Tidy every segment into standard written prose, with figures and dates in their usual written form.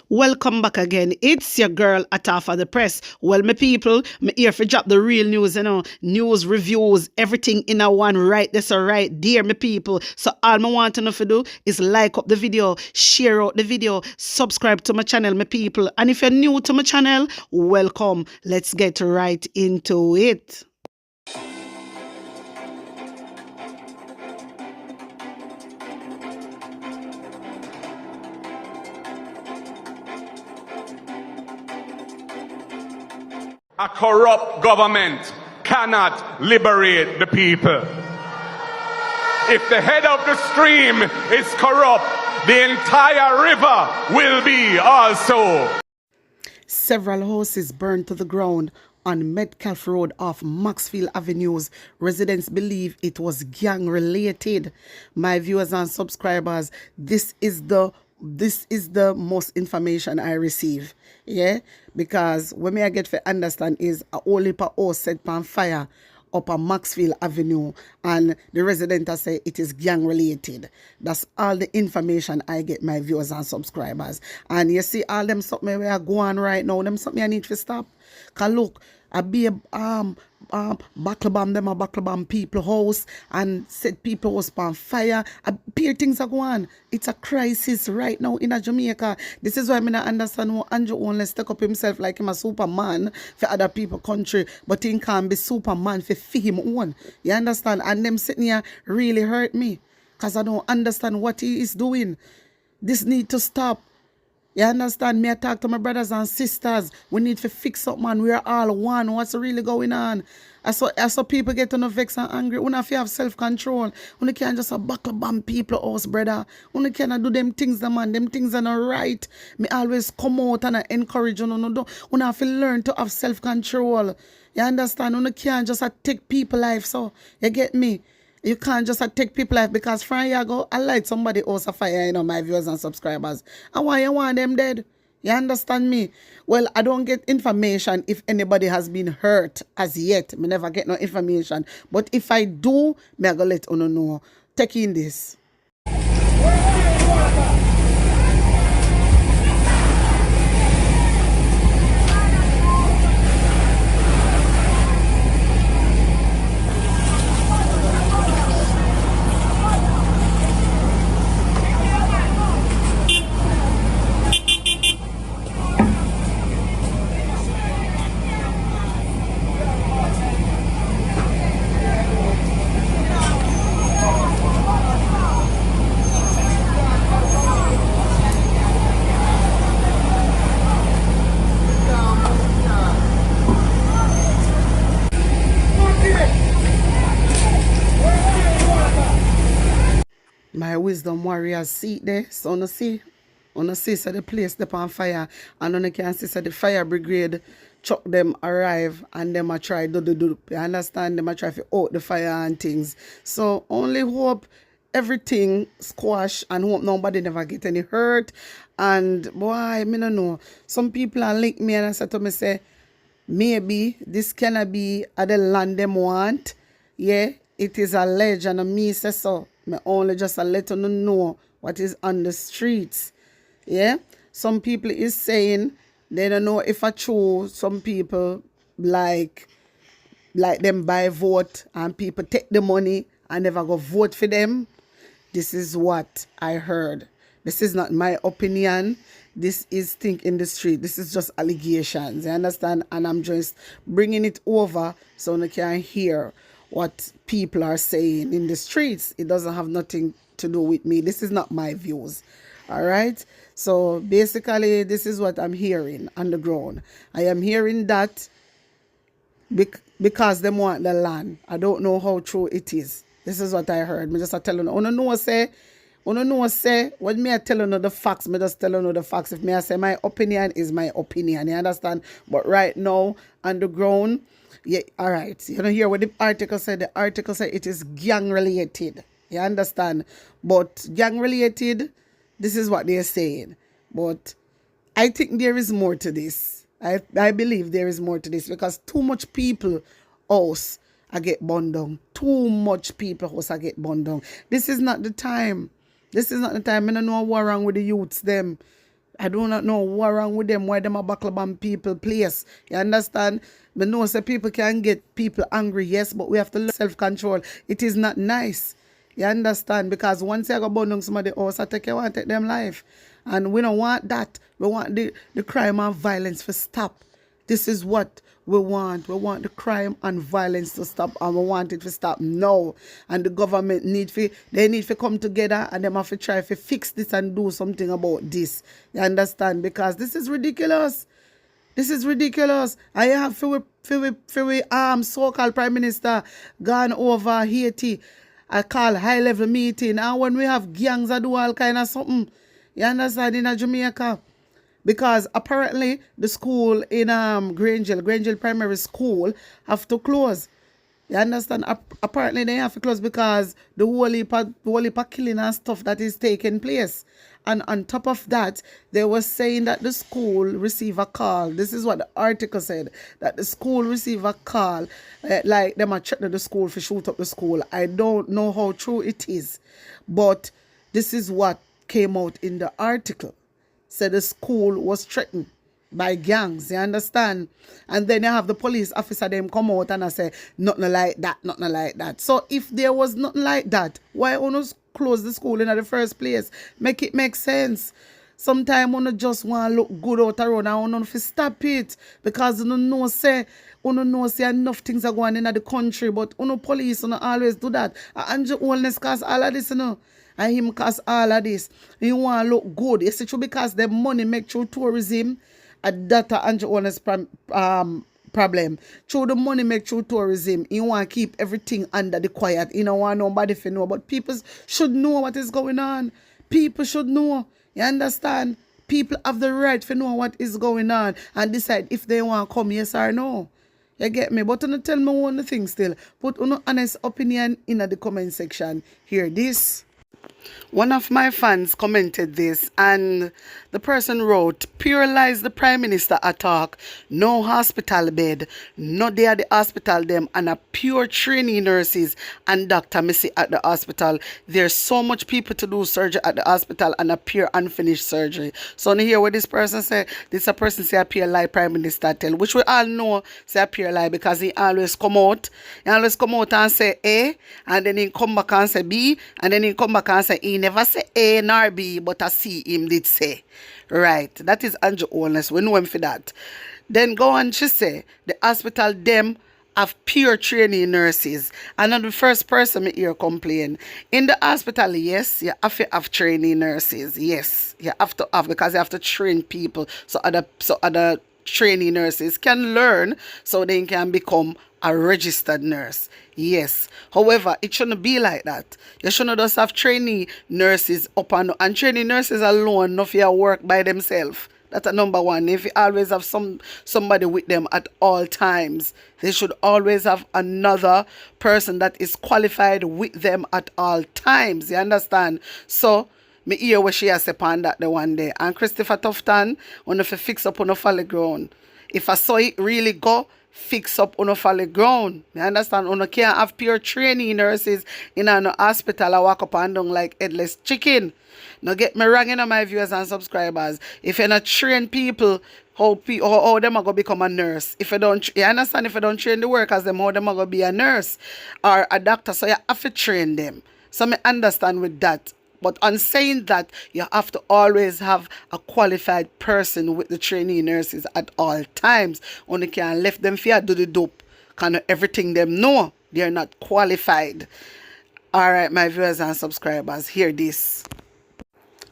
Welcome back again. It's your girl Atafa the Press. Well, my people, me here for drop the real news, news, reviews, everything in a one right. That's all right, dear my people. So all I want to know to do is like up the video, share out the video, subscribe to my channel, my people. And if you're new to my channel, welcome. Let's get right into it. A corrupt government cannot liberate the people. If the head of the stream is corrupt, the entire river will be also. Several houses burned to the ground on Metcalf Road off Maxfield Avenues. Residents believe it was gang related. My viewers and subscribers, this is the most information I receive. Yeah, because when I get to understand is a whole heap of house set on fire up on Maxfield Avenue, and the residents say it is gang related. That's all the information I get, my viewers and subscribers. And you see all them something where I go on right now, them something I need to stop. Cause look, I be a buckle bomb people house and set people house on fire. Appear things are going on. It's a crisis right now in Jamaica. This is why I not understand why Andrew only stuck up himself like him a superman for other people country, but he can't be superman for him own. You understand? And them sitting here really hurt me because I don't understand what he is doing. This need to stop. You understand? Me, I talk to my brothers and sisters. We need to fix up, man. We are all one. What's really going on? I saw people get on the vex and angry. We have to have self-control. We can't just buckle bomb people house, brother. We cannot do them things, man. Them things are not right. Me always come out and I encourage you. We have to learn to have self-control. You understand? We can't just take people life. So, you get me? You can't just take people life because from here ago, I light somebody else a fire, my viewers and subscribers. And why you want them dead? You understand me? Well, I don't get information if anybody has been hurt as yet. Me never get no information. But if I do, me I go let you know. Take in this. My wisdom warriors see there, so you see so the place they on fire, and you can see so the fire brigade chuck them arrive and them a try do. You understand? Them a try to out the fire and things. So only hope everything squash and hope nobody never get any hurt. And boy, me no know. Some people are link me and I said to me say, maybe this cannot be the land them want. Yeah, it is alleged and me say so. Me only just let you know what is on the streets. Yeah, some people is saying they don't know if I true. Some people like them buy vote and people take the money and never go vote for them. This is what I heard. This is not my opinion. This is think in the street. This is just allegations. You understand? And I'm just bringing it over so you can hear what people are saying in the streets. It doesn't have nothing to do with me. This is not my views. All right? So basically, this is what I'm hearing on the ground. I am hearing that because they want the land. I don't know how true it is. This is what I heard. Me just telling you. Say, when me I tell you the facts, me just tell you the facts. If me I say my opinion is my opinion. You understand? But right now, on the ground, yeah, all right. You know, hear what the article said. The article said it is gang related. You understand? But gang related, this is what they're saying. But I think there is more to this. I believe there is more to this because too much people house I get burned down. Too much people house I get burned down. This is not the time. This is not the time. I don't know what's wrong with the youths them. I do not know what wrong with them, why them a buckle bomb people place. You understand? But know say people can get people angry, yes, but we have to learn self-control. It is not nice. You understand? Because once you go burn down somebody else, I take you want to take them life. And we don't want that. We want the crime and violence to stop. This is what we want. We want the crime and violence to stop, and we want it to stop now. And the government need to come together, and them have to try to fix this and do something about this. You understand? Because this is ridiculous. This is ridiculous. I have for so-called Prime Minister gone over Haiti. I call high-level meeting. And when we have gangs that do all kind of something, you understand, in Jamaica. Because apparently the school in Grangeville Primary School have to close. You understand? Apparently they have to close because the whole heap of killing and stuff that is taking place. And on top of that, they were saying that the school received a call. This is what the article said, that the school received a call, like them are threatening the school for shoot up the school. I don't know how true it is, but this is what came out in the article. Said the school was threatened by gangs, you understand? And then you have the police officer, them come out and I say, nothing like that, nothing like that. So if there was nothing like that, why almost close the school in the first place? Make it make sense. Sometimes you just want to look good out around and you want to stop it. Because you know say enough things are going on in the country, but police always do that. And wellness cause all of this, and him cause all of this. You want to look good. It's true because the money make through tourism. That Andrew Honest problem. Through the money make through tourism, you want to keep everything under the quiet. You don't want nobody to know. But people should know what is going on. People should know. You understand? People have the right to know what is going on and decide if they want to come, yes or no. You get me? But don't tell me one thing still. Put an honest opinion in the comment section. Hear this. One of my fans commented this, and the person wrote, pure lies the Prime Minister attack, no hospital bed, no they at the hospital them, and a pure trainee nurses and doctor missy at the hospital. There's so much people to do surgery at the hospital and a pure unfinished surgery. So now hear what this person say. This a person say a pure lie Prime Minister tell, which we all know say a pure lie because he always come out. He always come out and say A, and then he come back and say B, and then he come back and say he never say A nor B, but I see him did say. Right. That is Andrew Honest. We know him for that. Then go on, she say, the hospital them have pure trainee nurses. And I'm the first person me hear complain. In the hospital, yes, you have to have trainee nurses. Yes, you have to have, because you have to train people so other trainee nurses can learn so they can become a registered nurse. Yes. However, it shouldn't be like that. You shouldn't just have trainee nurses up and trainee nurses alone, not for work by themselves. That's a number one. If you always have somebody with them at all times, they should always have another person that is qualified with them at all times. You understand? So me hear what she has said on that the one day. And Christopher Tufton, when if you fix up on a follow ground. If I saw it really go, fix up on a follow ground. You understand? You can't have pure trainee nurses in an hospital and walk up and down like headless chicken. Now get me wrong, my viewers and subscribers. If you're not train people, how them are going to become a nurse? If you don't, you understand? If you don't train the workers, them how them are going to be a nurse or a doctor. So you have to train them. So me understand with that. But on saying that, you have to always have a qualified person with the trainee nurses at all times. Only can left them fear do the dope. Kind of everything them know. They're not qualified. All right, my viewers and subscribers, hear this.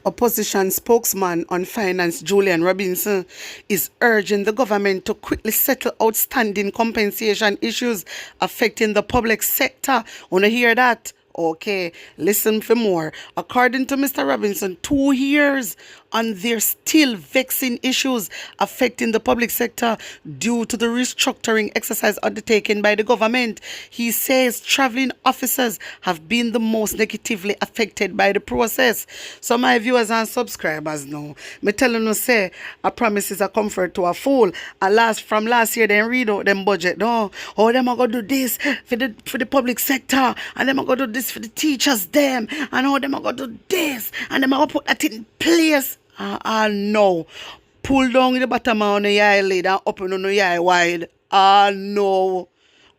Opposition spokesman on finance Julian Robinson is urging the government to quickly settle outstanding compensation issues affecting the public sector. Want to hear that? Okay, listen for more. According to Mr. Robinson, 2 years and there's still vexing issues affecting the public sector due to the restructuring exercise undertaken by the government. He says traveling officers have been the most negatively affected by the process. So my viewers and subscribers now, me telling you say a promise is a comfort to a fool. And from last year they read out them budget. No, oh them are gonna do this for the public sector, and them are gonna do this for the teachers them, and how them are gonna do this, and them are gonna put that in place. No. Pull down the bottom on the eyelid and open on the eye wide. No.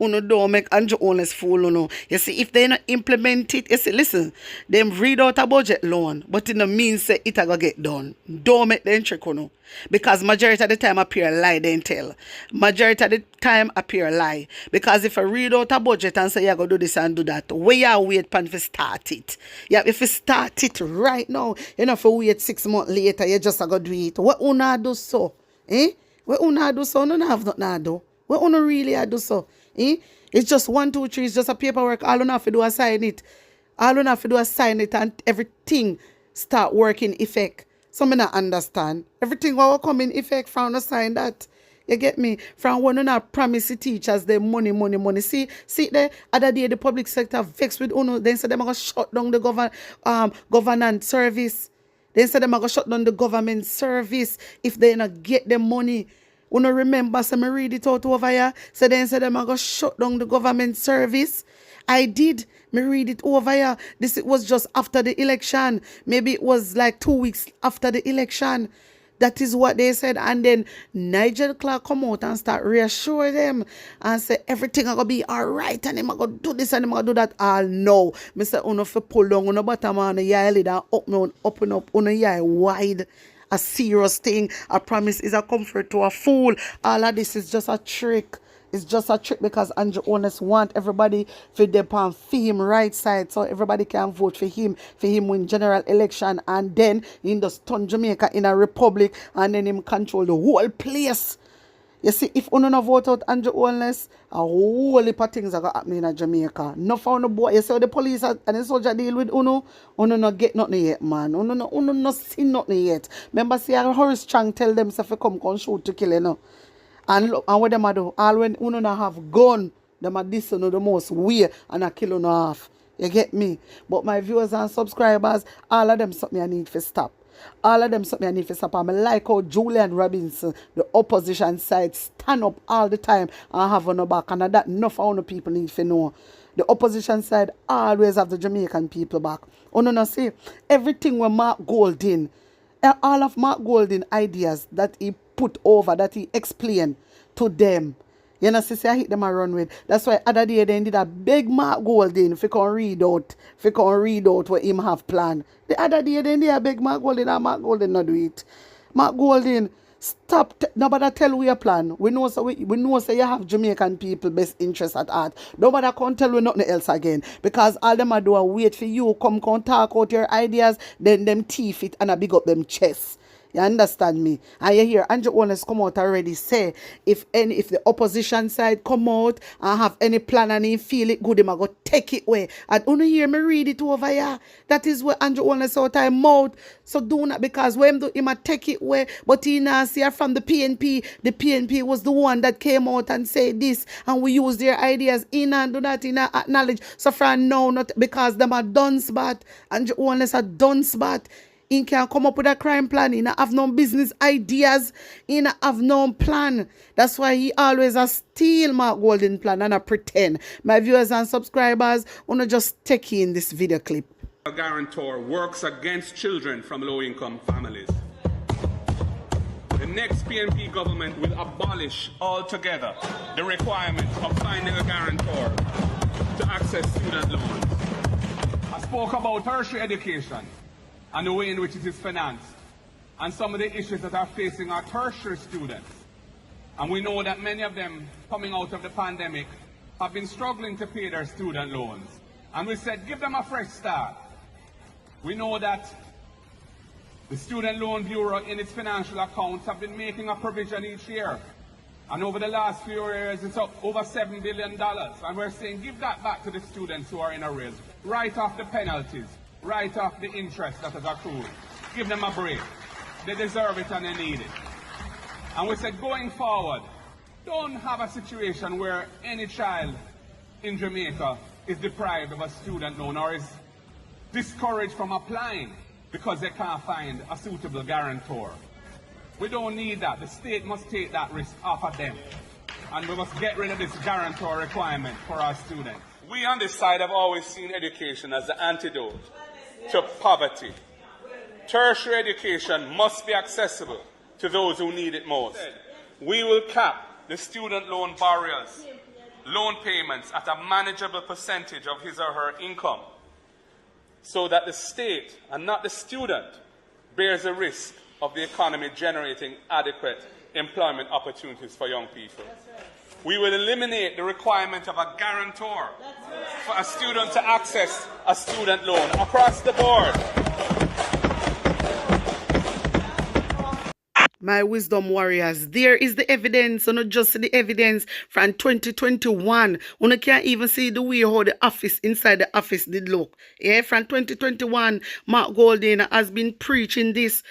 Uno don't make Andrew honest fool, uno. You see, if they not implement it, you see, listen, them read out a budget loan, but it no mean say it a go get done. Don't make them trick, uno. Because majority of the time appear lie, they tell. Majority of the time appear lie. Because if I read out a budget and say you go do this and do that, where you wait pan for start it? Yeah, if you start it right now, you know, if you wait 6 months later, you just go do it. What una do so? Eh? What una do so? No have nothing to do. What una really do so? Eh? It's just 1, 2, 3. It's just a paperwork. All you have to do is sign it. All you have to do is sign it and everything start working effect. So I not understand. Everything will come in effect from the sign that. You get me? From when you not promise the teachers the money. See the other day the public sector vexed with uno. Then say them are going to shut down the governance service. Then say them are going to shut down the government service if they not get the money. Uno remember, so me read it out over here. So then said them I go shut down the government service. I did. Me read it over here. This it was just after the election. Maybe it was like 2 weeks after the election. That is what they said. And then Nigel Clark come out and start reassure them and say everything are gonna be all right and them are gonna do this and them are gonna do that. No. Me say uno fi pull down uno bottom on the eye lid and open up uno eye wide. A serious thing. A promise is a comfort to a fool. All of this is just a trick. It's just a trick because Andrew Honest want everybody for for him right side so everybody can vote for him win general election and then in the turn Jamaica in a republic and then him control the whole place. You see, if you don't vote out Andrew Honest, a whole heap of things are going to happen in Jamaica. No for no boy. You see the police and the soldier deal with uno not get nothing yet, man. Uno not see nothing yet. Remember, see, Horace Chang tell them if come shoot to kill, you know. And look, and what them do, all when uno not have gun, them are this the most weird and a kill uno half. You get me? But my viewers and subscribers, all of them something I need to stop. All of them something I need to stop. I like how Julian Robinson, the opposition side, stand up all the time and have on the back. And that enough how people need to know. The opposition side always have the Jamaican people back. No, see, everything with Mark Golding, all of Mark Golding ideas that he put over, that he explained to them. You know, see, I hit them and run with. That's why other day they did a big Mark Golding if you can read out what him have planned. The other day they did a big Mark Golding and Mark Golding not do it. Mark Golding, stop. Nobody tell we a plan. We know so you have Jamaican people best interest at heart. Nobody can tell we nothing else again. Because all them a do a wait for you, come talk out your ideas, then them teeth it and a big up them chest. You understand me? And you hear Andrew Honest come out already say if the opposition side come out and have any plan and he feel it good, him a go take it away. And only hear me read it over here. That is what Andrew Honest out time mouth. So do not because when him a take it away, but he now see from the PNP. The PNP was the one that came out and said this and we use their ideas in and do that in acknowledge. So from now not because them a dunce bat. Andrew Honest a dunce bat. He can come up with a crime plan. He not have no business ideas. He not have no plan. That's why he always a steal Mark Golding plan and a pretend. My viewers and subscribers, wanna just take in this video clip. A guarantor works against children from low-income families. The next PNP government will abolish altogether the requirement of finding a guarantor to access student loans. I spoke about tertiary education and the way in which it is financed, and some of the issues that are facing our tertiary students. And we know that many of them, coming out of the pandemic, have been struggling to pay their student loans. And we said, give them a fresh start. We know that the Student Loan Bureau in its financial accounts have been making a provision each year. And over the last few years, it's up over $7 billion. And we're saying, give that back to the students who are in arrears. Write off the penalties. Write off the interest that has accrued. Give them a break. They deserve it and they need it. And we said going forward, don't have a situation where any child in Jamaica is deprived of a student loan or is discouraged from applying because they can't find a suitable guarantor. We don't need that. The state must take that risk off of them. And we must get rid of this guarantor requirement for our students. We on this side have always seen education as the antidote to poverty. Tertiary education must be accessible to those who need it most. We will cap the student loan barriers, loan payments at a manageable percentage of his or her income, so that the state and not the student bears the risk of the economy generating adequate employment opportunities for young people. We will eliminate the requirement of a guarantor for a student to access a student loan across the board. My wisdom warriors, there is the evidence, not just the evidence from 2021. You can't even see the way how the office, inside the office did look. Yeah, from 2021, Mark Golding has been preaching this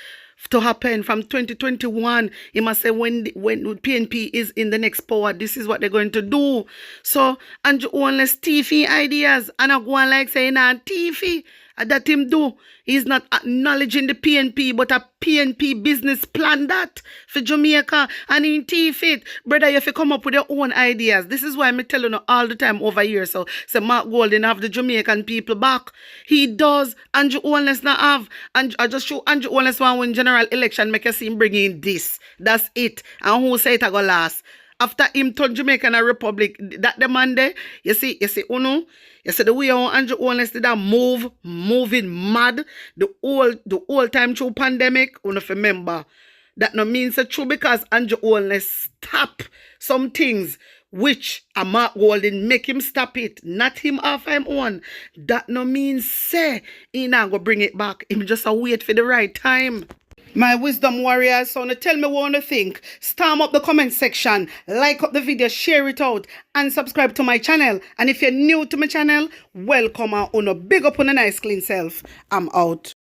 to happen from 2021. He must say when PNP is in the next power, this is what they're going to do. So, and you only Stevie ideas, and I go on like saying, nah, Tiffy, that him do. He's not acknowledging the PNP, but a PNP business plan that for Jamaica, and in Tiffy, brother, you have to come up with your own ideas. This is why I'm telling you all the time over here. So Mark Golding have the Jamaican people back. He does. Andrew Holness not have. And I just show Andrew Holness one win general election, make you see him bring in this. That's it. And who say it I go last? After him turn Jamaica and a republic, that the man there, you see, Uno, you see the way how Andrew Holness did that moving mad, the whole time through pandemic, Uno remember. That no means a true because Andrew Holness stop some things which a Mark Golding make him stop it, not him off him own. That no means say he not go bring it back. Him just a wait for the right time. My wisdom warriors, so now tell me what you think. Storm up the comment section, like up the video, share it out, and subscribe to my channel. And if you're new to my channel, welcome on a big up on a nice clean self. I'm out.